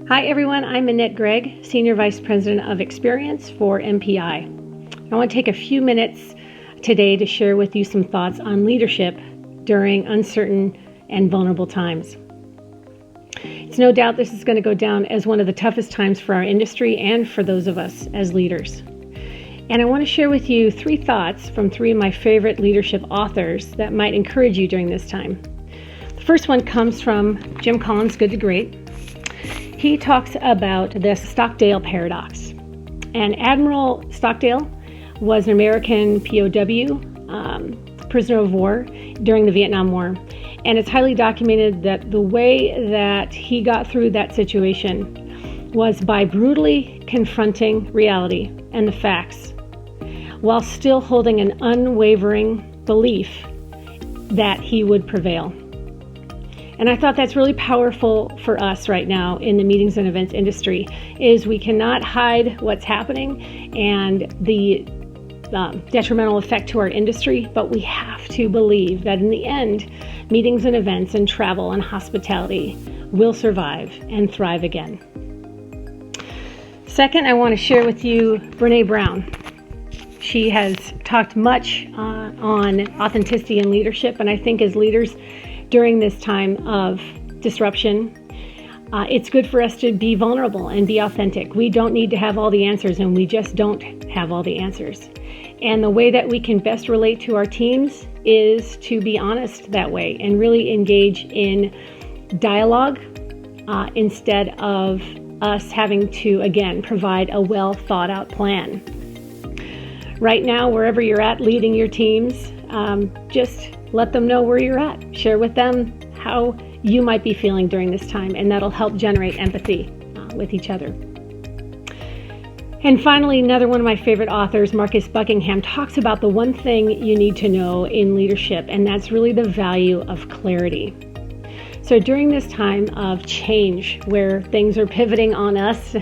Hi everyone, I'm Annette Gregg, Senior Vice President of Experience for MPI. I want to take a few minutes today to share with you some thoughts on leadership during uncertain and vulnerable times. It's no doubt this is going to go down as one of the toughest times for our industry and for those of us as leaders. And I want to share with you 3 thoughts from 3 of my favorite leadership authors that might encourage you during this time. The first one comes from Jim Collins' Good to Great. He talks about the Stockdale Paradox. And Admiral Stockdale was an American POW, prisoner of war, during the Vietnam War. And it's highly documented that the way that he got through that situation was by brutally confronting reality and the facts, while still holding an unwavering belief that he would prevail. And I thought that's really powerful for us right now in the meetings and events industry, is we cannot hide what's happening and the detrimental effect to our industry, but we have to believe that in the end, meetings and events and travel and hospitality will survive and thrive again. Second, I want to share with you Brené Brown. She has talked much on authenticity and leadership, and I think as leaders during this time of disruption, it's good for us to be vulnerable and be authentic. We don't need to have all the answers, and we just don't have all the answers. And the way that we can best relate to our teams is to be honest that way and really engage in dialogue instead of us having to, again, provide a well thought out plan. Right now, wherever you're at leading your teams, just let them know where you're at. Share with them how you might be feeling during this time, and that'll help generate empathy with each other. And finally, another one of my favorite authors, Marcus Buckingham, talks about the one thing you need to know in leadership, and that's really the value of clarity. So during this time of change, where things are pivoting on us,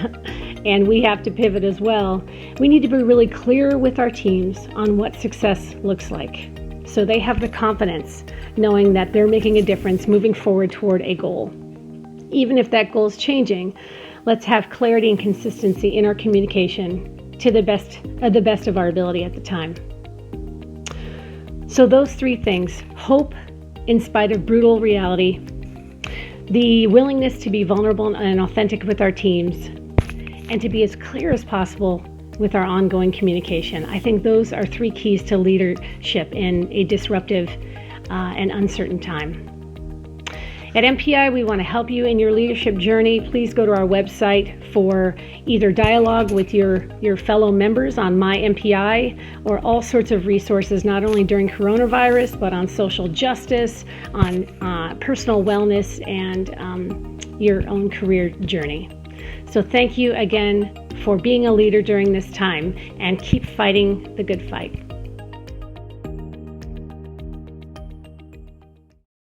and we have to pivot as well, we need to be really clear with our teams on what success looks like, so they have the confidence knowing that they're making a difference moving forward toward a goal. Even if that goal is changing, let's have clarity and consistency in our communication to the best of our ability at the time. So those 3 things: hope in spite of brutal reality, the willingness to be vulnerable and authentic with our teams, and to be as clear as possible with our ongoing communication. I think those are 3 keys to leadership in a disruptive and uncertain time. At MPI, we want to help you in your leadership journey. Please go to our website for either dialogue with your fellow members on My MPI, or all sorts of resources, not only during coronavirus, but on social justice, on personal wellness, and your own career journey. So thank you again for being a leader during this time, and keep fighting the good fight.